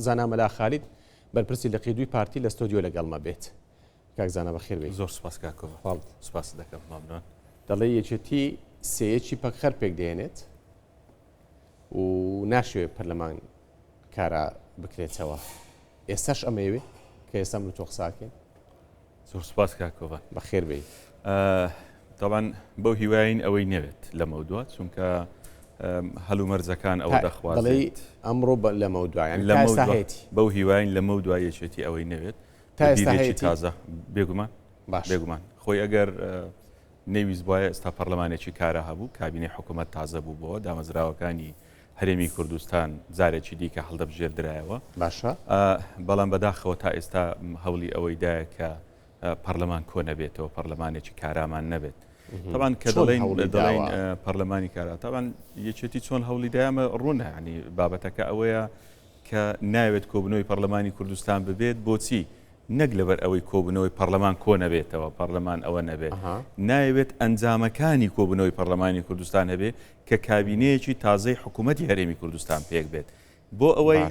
زانامەلا خالید بەرپرسی لە قیدووی پارتی لە ستۆدیۆ لەگەڵمە بێت. کاک زانا بەخێر بێت. زۆر سپاس کاکۆ. سپاس دەکەم مامنۆن. دەڵێ یەکێتی سەیەکی پەکخەر پێک دێنێت و ناشوێ پەرلەمان کارە بکرێتەوە. ئێستاش ئەمەوێ کە ئێستا من تۆ قساکەین. زۆر سپاس کاکۆ. بەخێر بێت. طبعا بەو هیواین ئەوەی نەوێت لە مەودووە چونکە هەلومەرجەکان ئەوە دەخوازێت ئەمڕۆ لە مەودوایان لە ئێستاهێتی بەو هیواین لە مەودوای یەکێتی ئەوەی نەوێت تا ئێستاهێتی تازە بێگومان بێگومان خۆی ئەگەر نەویست بواە ئێستا پەرلەمانێکی کارە هەبوو کابینەی حکوومەت تازە بوو بۆ دامەزراوەکانی هەرێمی کوردستان جارێکی دیکە هەڵدەبژێردرایەوە باشە بەڵام بەداخەوە تا ئێستا هەوڵی ئەوەیدایە کە پەرلەمان کۆ نەبێتەوە پەرلەمانێکی کارامان نەبێت. طبعا کە دەڵێن پەرلەمانی کارا طبعا یەکێتی چۆن هەوڵی دایمە ڕوونە ینی بابەتەکە ئەوەیە کە ناوێت کۆبنەوەی پەرلەمانی کوردستان ببێت بۆچی نەک لەبەر ئەوەی کۆبنەوەی پەرلەمان کۆ نەبێتەوە پەرلەمان ئەوە نەبێت ناوێت ئەنجامەکانی کۆبنەوەی پەرلەمانی کوردستان هەبێت کە کابینەیەکی تازەی حکوومەتی هەرێمی کوردستان پێک بێت بۆ ئەوەی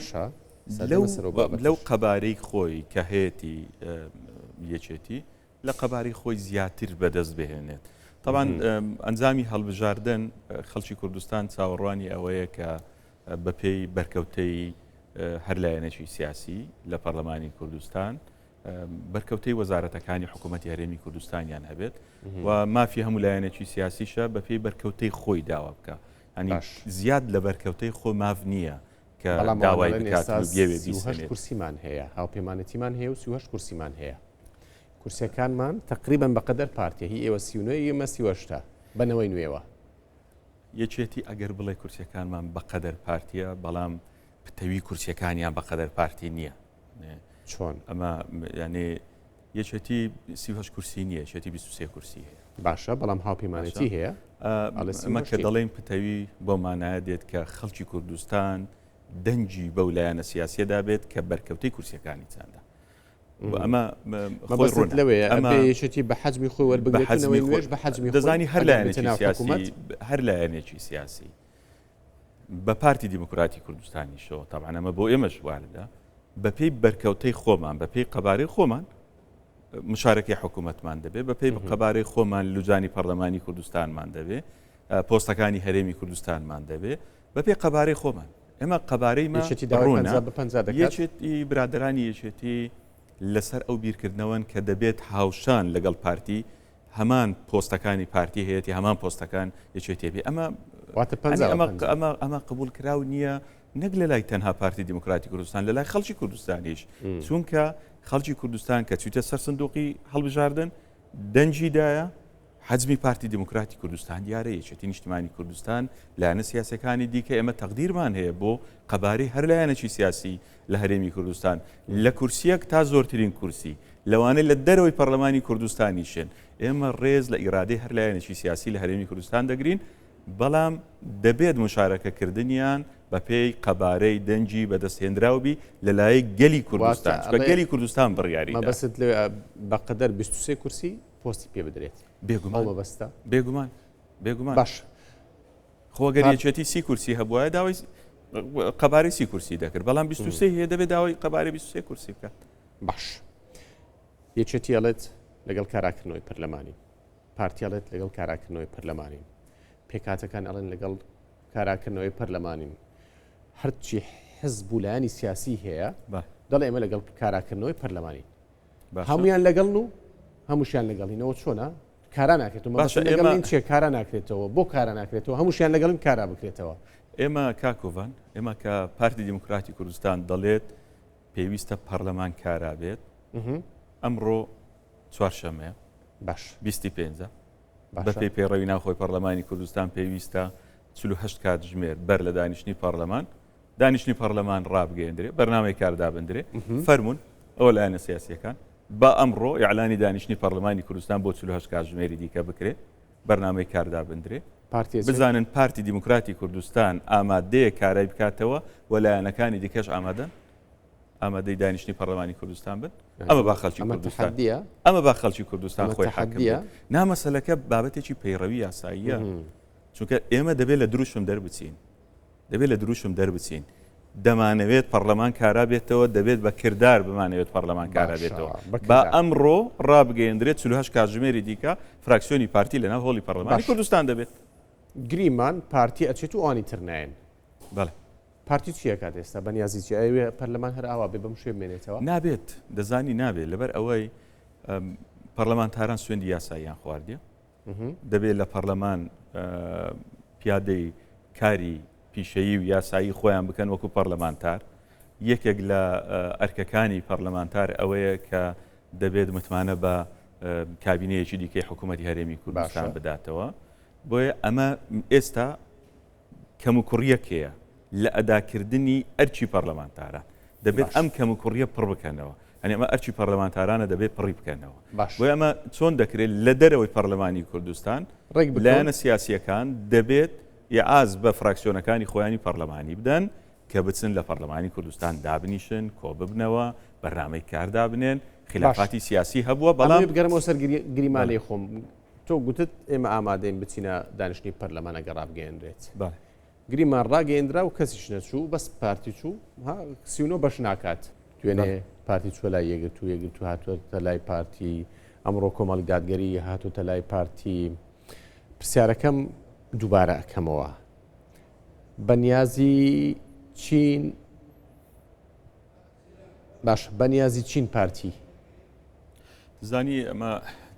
لەو قەبارەی خۆی کە هەیەی یەکێتی لە قەبارەی خۆی زیاتر بەدەست بهێنێت. طبعا ئەنجامی هەڵبژاردن خەڵکی کوردستان چاوەڕوانی ئەوەیە کە بەپێی بەرکەوتەی هەر لایەنێکی سیاسی لە پەرلەمانی کوردستان بەرکەوتەی وەزارەتەکانی حکوومەتی هەرێمی کوردستانیان هەبێت و مافی هەموو لایەنێکی سیاسیشە بەپێی بەرکەوتەی خۆی داوا بکە ینی زیاد لە بەرکەوتەی خۆ ماف نییە کە داوای بکات بێوێ کورسیمان هەیە هاوپەیمانەتیمان هەیە و 38 کورسیمان هەیە. کورسەکانمان تقریبا بەقەدەر پارتیە هی ئێوە 39 ئێمە 38 بنەوەی نوێوە. یەکێتی ئەگەر بڵێ کورسەکانمان بەقەدەر پارتیە بەڵام پتەوی کورسیەکانیان بەقەدەر پارتی نییە. چۆن ئەمە یعنی یەکێتی 38 کورسی نییە یەکێتی 23 کورسی هەیە. باشە بەڵام هاوپەیمانەتی هەیە ئەمە کە دەڵێن پتەوی بۆ مانایە دێت کە خەڵکی کوردستان دەنجی بەو لایەنە سیاسیەدا بێت کە بەرکەوتەی کورسیەکانی چاندا. ئەمە لەوەیە ئەمەیەتی بە حەجمی خۆی وەربگرێت بە حەجمی دەزانی هەر لایەنێکی سیاسی بە پارتی دیموکراتی کوردستانیشەوە طبعا ئەمە بۆ ئێمەش واردە بەپێی بەرکەوتەی خۆمان بەپێی قەبارەی خۆمان مشارەکەی حکوومەتمان دەبێت بەپێی قەبارەی خۆمان لوجانی پەرلەمانی کوردستانمان دەبێت پۆستەکانی هەرێمی کوردستانمان دەبێت بەپێی قەبارەی خۆمان ئێمە قەبارەی یەکێتی برادرانی یەکێتی لەسەر ئەو بیرکردنەوەن کە دەبێت هاوشان لەگەڵ پارتی هەمان پۆستەکانی پارتی هەیەی هەمان پۆستەکان یەکێتی بێ ئەمە قبول کراو نییە نەک لە لای تەنها پارتی دیموکراتی کوردستان لە لای خەڵکی کوردستانیش چونکە خەڵکی کوردستان کە چوتە سەر سندوقی هەڵبژاردن دەنجیدایە حەجمی پارتی دیموکراتی کوردستان دیارە یەکێتی نیشتیمانی کوردستان لایەنە سیاسەکانی دیکە ئێمە تەقدیرمان هەیە بۆ قەبارەی هەر لایەنێکی سیاسی لە هەرێمی کوردستان لە کورسیەک تا زۆرترین کورسی لەوانەیە لە دەرەوەی پەرلەمانی کوردستانیشن ئێمە ڕێز لە ئیرادەی هەر لایەنێکی سیاسی لە هەرێمی کوردستان دەگرین بەڵام دەبێت مشارەکەکردنیان بەپێی قەبارەی دەنجی بەدەستهێنراوبی لە لای گەلی کوردستان بە گەلی کوردستان بڕیاری بەست بەقەدەر 23 کورسی پۆستی پێ بدرێت بێگومانبەستە بێگومان باش خۆگەر یەکێتی 30 کورسی هەبووە داوای قەبارەی 30 کورسی دەکرد بەڵام 23 هەیە دەبێت داوای قەبارەی 23 کورسی بکات. باش یەکێتی ئەڵێت لەگەڵ کاراکردنەوەی پەرلەمانی پارتیاڵێت لەگەڵ کاراکردنەوەی پەرلەمانی پێکاتەکان ئەڵێن لەگەڵ کاراکردنەوەی پەرلەمانین هەرچی حزب و لایەنی سیاسی هەیە دەڵێ ئێمە لەگەڵ کاراکردنەوەی پەرلەمانی هەمویان لەگەڵ و هەمووشیان لەگەڵینەوە چۆنە کارا ناکرێتەوە چێ کارا ناکرێتەوە بۆ کارا ناکرێتەوە هەمووشیان لەگەڵم کارا بکرێتەوە. ئێمە کاکۆڤان ئێمە کە پارتی دیموکراتی کوردستان دەڵێت پێویستە پەرلەمان کارا بێت ئەمڕۆ چوارشەمەیە باش 25 بەپێی پێڕەوی ناوخۆی پەرلەمانی کوردستان پێویستە 48 کاتژمێر بەر لە دانیشتنی پەرلەمان ڕابگەیەندرێ بەرنامەی کاردا بندرێ فەرمونون ئەوە لایەنە سیاسیەکان بە ئەمڕۆ ئیعلانی دانیشتنی پەرلەمانی کوردستان بۆ 48 کاتژمێری دیکە بکرێت بەرنامەی کاردا بندرێ بزانن پارتی دیموکراتی کوردستان ئامادەیە کارای بکاتەوە و لایەنەکانی دیکەش ئامادەی دانیشتنی پەرلەمانی کوردستان بن ئەمە با خەڵکی کوردستان ئەمە با خەڵکی کوردستان خۆی حاکم نامەسەلەکە بابەتێکی پەیڕەوی یاساییە چونکە ئێمە دەبێت لە دروشم دەربچین دەمانەوێت پەرلەمان کارا بێتەوە دەبێت بە کردار بمانەوێت پەرلەمان کارا بێتەوە با ئەمڕۆ ڕابگەیەندرێت 48 کاتژمێری دیکە فراکسیۆنی پارتی لەناو هۆڵی پەرلەمانی کوردستان دەبێت. گریمان پارتی ئەچێت و ئانی تر نایەن. بەڵێ پارتی چیە کات ئێستا بەنیازی چی ئەوێ پەرلەمان هەر ئاوا بێ بەم شوێ بمێنێتەوە؟ نابێت دەزانی نابێت لەبەر ئەوەی پەرلەمانتاران سوێندی یاساییان خواردیە دەبێت لە پەرلەمان پیادەی کاری پیشەیی و یاسایی خۆیان بکەن وەکو پەرلەمانتار. یەکێک لە ئەرکەکانی پەرلەمانتار ئەوەیە کە دەبێت متمانە بە کابینەیەکی دیکەی حکوومەتی هەرێمی کوردستان بداتەوە. بۆیە ئەمە ئێستا کەم و کوڕیەکەیە لە ئەداکردنی ئەرچی پەرلەمانتارە دەبێت ئەم کەم و کوڕیە پڕ بکەنەوە. ئەنی ئەمە ئەرچی پەرلەمانتارانە دەبێت پڕی بکەنەوە. بۆیە ئەمە چۆن دەکرێت لە دەرەوەی پەرلەمانی کوردستان لایەنە سیاسیەکان دەبێت یاز بە فراکسیۆنەکانی خۆیانی پەرلەمانی بدەن کە بچن لە پەرلەمانی کوردستان دابنیشن کۆ ببنەوە بەرنامەی کاردا بنێن خلافاتی سیاسی هەبووە بەڵام بگەرمەوە سەر گریمانی خۆم تۆ گوتت ئێمە ئامادەین بچینە دانیشتنی پەرلەمانە گەڕابگەێنرێت گریمان ڕاگەیەندرا و کەسیش نەچوو بەس پارتی چوو سیونۆ بەش ناکات توێنێ پارتی چوە لای یەگرت و یەگرت و هاتووەتە لای پارتی ئەمڕۆ کۆمەڵی دادگەری هاتووەتە لای پارتی پرسیارەکەم دووبارە ئەکەمەوە بەنیازی چین باش بەنیازی چین پارتی زانی ئەمە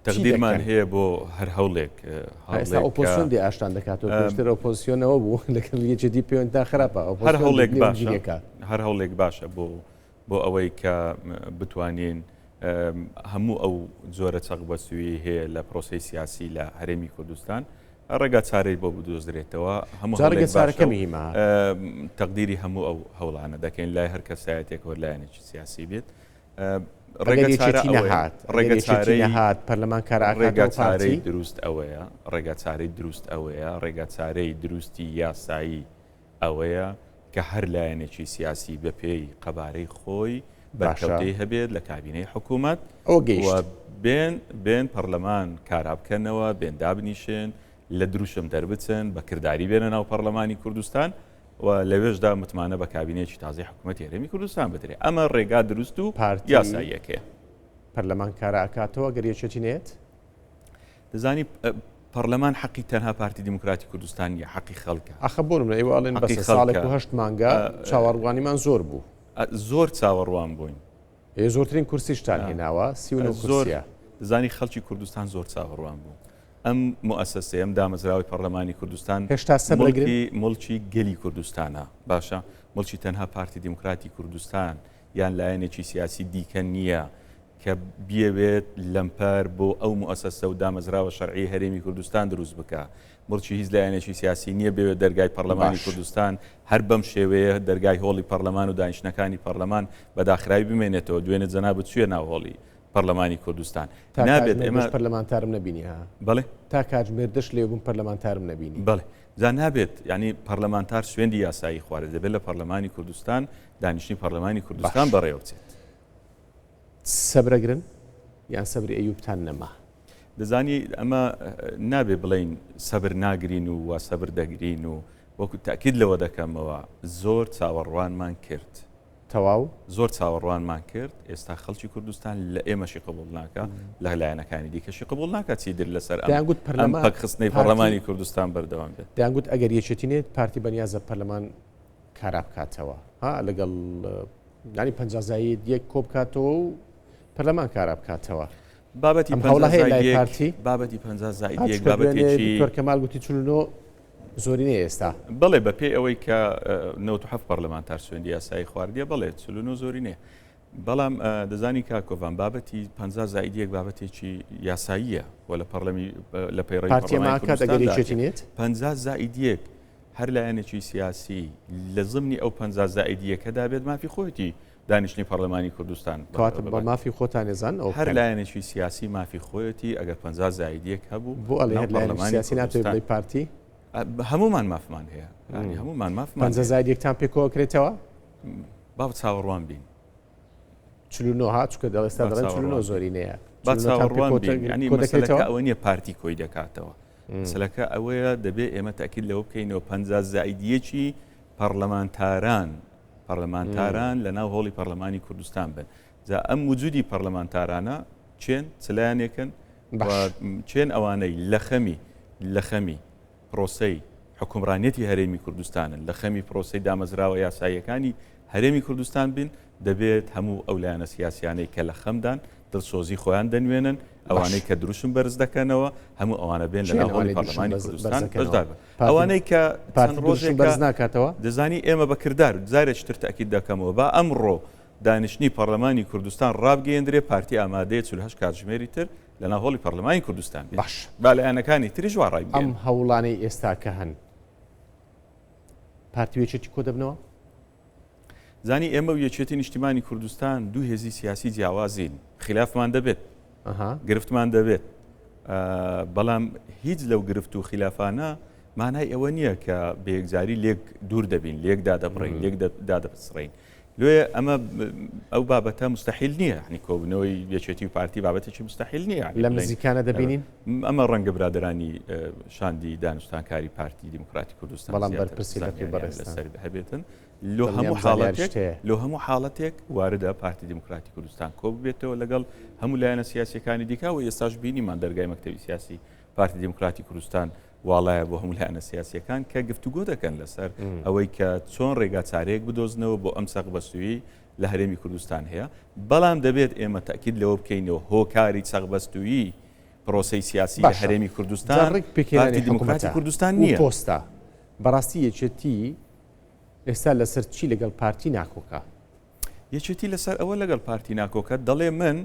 تەقدیرمان هەیە بۆ هەر هەوڵێک ئێستا ئۆپۆزیۆن دی ئاشتان دەکاتەوە پێشتر ئۆپۆزیۆنەوە بوو لەکەم یەکێتی پێوەنتا خراپە هەر هەوڵێک باشە هەر هەوڵێک باشە بۆ ئەوەی کە بتوانین هەموو ئەو جۆرە چەقبەسووی هەیە لە پرۆسی سیاسی لە هەرێمی کوردستان ڕێگا چارەی بۆ بدۆزرێتەوە هەموو تەقدیری هەموو ئەو هەوڵانە دەکەین لای هەر کەسایەتێکەوە لایەنێکی سیاسی بێت ڕێگەچارەی پەرلەمان ڕێگاچارەی دروست ئەوەیە ڕێگاچارەی دروست ئەوەیە ڕێگاچارەی دروستی یاسایی ئەوەیە کە هەر لایەنێکی سیاسی بە پێی قەبارەی خۆی بەرکەوتەی هەبێت لە کابینەی حکوومەت بێن پەرلەمان کارا بکەنەوە بێن دابنیشن لە دروشم دەربچن بە کردداری بێنە ناو پەرلەمانی کوردستان و لەوێشدا متمانە بە کابینەیەکی تازی حکوومەتی هەرێمی کوردستان بدرێت ئەمە ڕێگا دروست و یاساییەکەیە پەرلەمان کارا ئەکاتەوە گەریەکێتی نێت دەزانی پەرلەمان حەقی تەنها پارتی دیموکراتی کوردستان یا حەقی خەڵکە ئەخە بۆنم ئێوەڵێن بە ساڵێک و هەشت مانگە چاوەڕوانیمان زۆر بوو زۆر چاوەڕوان بووین زۆرترین کورسیشتان هێناوە زۆر دەزانی خەڵکی کوردستان زۆر چاوەڕوان بوو ئەم مؤسسەیە ئەم دامەزراوی پەرلەمانی کوردستان هێشتا مڵکی گەلی کوردستانە باشە مڵکی تەنها پارتی دیموکراتی کوردستان یان لایەنێکی سیاسی دیکە نییە کە بیەوێت لەمپەر بۆ ئەو مؤسسە و دامەزراوە شەرعی هەرێمی کوردستان دروست بکە مڵکی هیچ لایەنێکی سیاسی نییە بێوێت دەرگای پەرلەمانی کوردستان هەر بەم شێوەیە دەرگای هۆڵی پەرلەمان و دانیشتەکانی پەرلەمان بەداخرایی بمێنێتەوە دوێنێ جەناب بچوویە ناو هۆڵی پەرلەمانی کوردستان نابێت ئێمە پەرلەمانتارم نبینی ها بەڵێ تا کاتژمێر دەشت لێبووم پەرلەمانتارم نبینی بەڵێ جا نابێت ینی پەرلەمانتار سوێندی یاسایی خوارد دەبێت لە پەرلەمانی کوردستان دانیشتنی پەرلەمانی کوردستان بەڕێوەچێت سەبرەگرن یان سەبری ئەیوبتان نەما دەزانی ئەمە نابێ بڵین سەبر ناگرین و وا سەبر دەگرین و وەکو تاکید لەوە دەکەمەوە زۆر چاوەڕوانمان کرد تەواو زۆر چاوەڕوانمان کرد ئێستا خەڵکی کوردستان لە ئێمەشی قبول ناکە لە لایەنەکانی دیکەشی قبول ناکات چی در لەسەر ئەم پەکخستنەی پەرلەمانی کوردستان بەردەوام بێت دەیانگوت ئەگەر یەکێتی نێت پارتی بەنیازە پەرلەمان کارا بکاتەوە لەگەڵ ینی پەنجازایی یەک کۆ بکاتەوە و پەرلەمان کارا بکاتەوە بابەتی پارتی بابەتی 50 بابەتێکی کەمال گوتی چونۆ زۆرینە ئێستا بڵێ بە پێی ئەوەی کە 97 پەرلەمانتار سوێندی یاسایی خواردیە بڵێ چلون و زۆرینێ بەڵام دەزانی کاکۆڤان بابەتی 50 بابەتێکی یاساییە و لە پەرلەمی لە پەیڕەوی پارتیەماکە دەگەری نێت 50 هەر لایەنێکی سیاسی لە زمنی ئەو 50 دابێت مافی خۆیەتی دانیشتنی پەرلەمانی کوردستان بە مافی خۆتان نێزان ئەو هەر لایەنێکی سیاسی مافی خۆیەتی ئەگەر 50 هەبوو بۆ ئەڵێ سیاسی ناتوێت بڵێ پارتی هەمومان مافمان هەیە هەمومان مافمان 50 یەکتان پێکەوە کرێتەوە با چاوەڕوان بین 49 چکە دەڵێستا دەڵێن 49 زۆرینەیە با چاوەڕوان بین ینی مەسەلەکە ئەوە نییە پارتی کۆی دەکاتەوە مەسەلەکە ئەوەیە دەبێت ئێمە تاکید لەوە بکەینەوە 50 پەرلەمانتاران پەرلەمانتاران لە ناو هۆڵی پەرلەمانی کوردستان بن جا ئەم وجودی پەرلەمانتارانە چێن چلایانێکن چێن ئەوانەی لە خەمی پرۆسەی حکومڕانێتی هەرێمی کوردستانن لە خەمی پرۆسەی دامەزراوە یاساییەکانی هەرێمی کوردستان بن دەبێت هەموو ئەو لایەنە سیاسیانەی کە لە خەمدان دڵسۆزی خۆیان دەنوێنن ئەوانەی کە دروشم بەرز دەکەنەوە هەموو ئەوانە بێن لە ناو هۆڵی پەرلەمانی کوردستان بەشدار بن ئەوانەی کە چەند ڕۆژێک بەرز ناکاتەوە دەزانی ئێمە بە کردار جارێک تر تاکید دەکەمەوە با ئەمڕۆ دانیشتنی پەرلەمانی کوردستان ڕابگەیەندرێ پارتی ئامادەیە 48 کاتژمێری تر لە ناو هۆڵی پەرلەمانی کوردستان باش با لایەنەکانی تریش وا ڕای ئەم هەوڵانەی ئێستا کە هەن پارتی وێچێتی کۆ دەبنەوە زانی ئێمە و یەکێتی نیشتیمانی کوردستان دوو هێزی سیاسی جیاوازین خلافمان دەبێت گرفتمان دەبێت بەڵام هیچ لەو گرفت و خلافانە مانای ئەوە نییە کە بەیەکجاری لێک دوور دەبین لێک دادەبڕین لێک دادەپسڕین لێ ئەمە ئەو بابەتە مستحیل نییە ینی کۆبنەوەی یەکێتی و پارتی بابەتێکی مستحیل نییە لە نزیکانە دەبینین ئەمە ڕەنگە برادرانی شاندی دانوستانکاری پارتی دیموکراتی کوردستان بەڵام بەرپرسی لەسەر هەبێتن لۆ هەموو حاڵەتێک واردە پارتی دیموکراتی کوردستان کۆ ببێتەوە لەگەڵ هەموو لایەنە سیاسیەکانی دیکە و ئێستاش بینیمان دەرگای مەکتەبی سیاسی پارتی دیموکراتی کوردستان واڵایە بۆ هەموو لایەنە سیاسیەکان کە گفتوگۆ دەکەن لەسەر ئەوەی کە چۆن ڕێگا چارەیەک بدۆزنەوە بۆ ئەم سەق بەستووی لە هەرێمی کوردستان هەیە بەڵام دەبێت ئێمە تاکید لەوە بکەینەوە هۆکاری سەق بەستووی پرۆسەی سیاسی لە هەرێمی کوردستان پارتی دیموکراتی کوردستان نییە پۆستە بەڕاستی یەکێتی ئێستا لەسەر چی لەگەڵ پارتی ناکۆکە یەکێتی لەسەر ئەوە لەگەڵ پارتی ناکۆکە دەڵێ من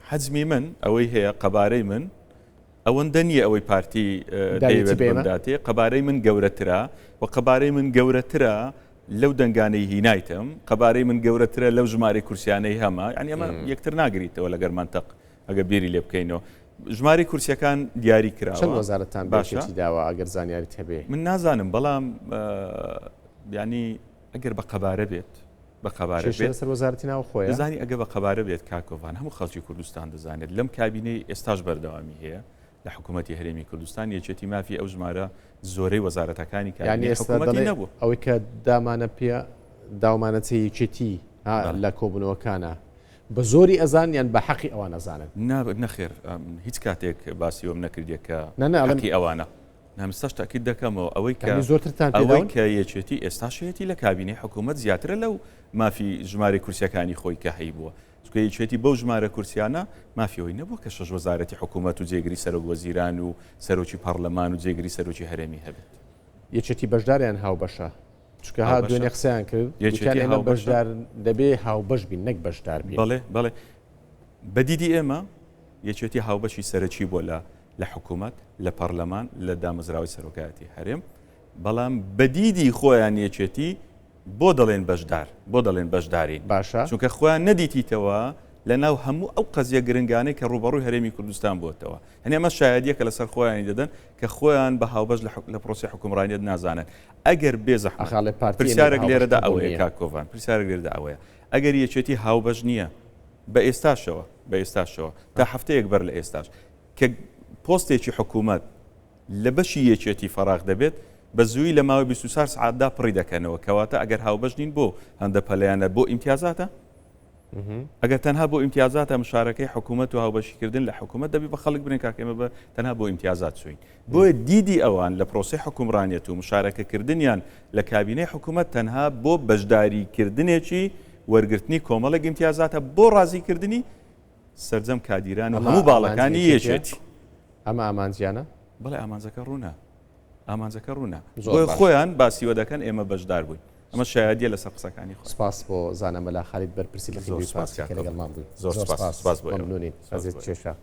حەزمی من ئەوەی هەیە قەبارەی من ئەوەندە نییە ئەوەی پارتی دەیەوێت بەداتێ قەبارەی من گەورەترە و قەبارەی من گەورەترە لەو دەنگانەی هینایتم قەبارەی من گەورەترە لەو ژمارە کورسیانەی هەمە ینی ئەمە یەکتر ناگریتەوە لەگەر منتەق ئەگە بیری لێ بکەینەوە ژمارە کورسیەکان دیاری کراوە چەند وەزارەتان باشی داوە ئەگەر زانیاریت هەبێ من نازانم بەڵام ینی ئەگەر بە قەبارە بێت بە قەبارە بێت سەر وەزارەتی ناو خۆی دەزانی ئەگە بە قەبارە بێت کاکۆڤان هەموو خەڵکی کوردستان دەزانێت لەم کابینەی ئێستاش بەردەوامی هەیە لە حکوومەتی هەرێمی کوردستان یەکێتی مافی ئەو ژمارە زۆرەی وەزارەتەکانی کابینەی حکوومەتی نەبوو ئەوەی کە دامانە پێ داومانەتی یەکێتی لە کۆبوونەوەکانە بە زۆری ئەزان یان بە حەقی ئەوان ئەزانن نەخێر هیچ کاتێک باسیەوەم نەکردێت کە حەقی ئەوانە نامستاش تاکید دەکەمەوە ئەوەی کە زۆرترتان ئەوەی کە یەکێتی ئێستاشەتی لە کابینەی حکوومەت زیاترە لەو مافی ژمارە کورسیەکانی خۆی کە هەی بووە یەکێتی بەو ژمارە کورسیانە مافیەوەی نەبووە کە شەش وەزارەتی حکوومەت و جێگری سەرۆک وەزیران و سەرۆکی پەرلەمان و جێگری سەرۆکی هەرێمی هەبێت یەکێتی بەشداریان هاوبەشە چکە ها دوێنێ قسەیان کرد یەکێتی بەشدار دەبێ هاوبەش بین نەک بەشدار بین بەڵێ بەدیدی ئێمە یەکێتی هاوبەشی سەرەکی بۆ لە حکوومەت لە پەرلەمان لە دامەزراوی سەرۆکایەتی هەرێم بەڵام بەدیدی خۆیان یەکێتی بۆ دەڵێن بەشدار بۆ دەڵێن بەشدارین باشە چونکە خۆیان نەدیتیتەوە لە ناو هەموو ئەو قەزیە گرنگانەی کە ڕوبەڕووی هەرێمی کوردستان بۆتەوە هەنێ ئەمە شایەدیەکە لەسەر خۆیانی دەدەن کە خۆیان بە هاوبەش لە پرۆسی حکومڕانیت نازانن ئەگەر بێزەحمەت پرسیارێک لێرەدا ئەوەیە کاکۆڤان پرسیارێک لێرەدا ئەوەیە ئەگەر یەکێتی هاوبەش نییە بە ئێستاشەوە تا هەفتەیەک بەر لە ئێستاش کە پۆستێکی حکوومەت لە بەشی یەکێتی فەراغ دەبێت بە زووی لە ماوەی 24 ساعتدا پڕی دەکەنەوە کەواتە ئەگەر هاوبەش نین بۆ هەندە پەلەیانە بۆ ئیمتیازاتە ئەگەر تەنها بۆ ئیمتیازاتە مشارەکەی حکوومەت و هاوبەشیکردن لە حکوومەت دەبی بە خەڵک بنێن کاکەمە بە تەنها بۆ ئیمتیازات سوین بۆیە دیدی ئەوان لە پرۆسی حکومڕانیەت و مشارەکەکردنیان لە کابینەی حکوومەت تەنها بۆ بەشداریکردنێکی وەرگرتنی کۆمەڵێک ئیمتیازاتە بۆ ڕازیکردنی سەرجەم کادیران و هەموو باڵەکانی یەکێتی ئەمە ئامانجیانە بەڵێ ئامانجەکە ڕوونە بۆی خۆیان باسیوە دەکەن ئێمە بەشدار بووین ئەمە شایەدیە لەسەر قسەکانی خۆ سپاس بۆ زانەمەلا خالید بەرپرسی لەگەڵمان بووین زۆر سپاس بۆ مەمنونین ئەزیز چێشە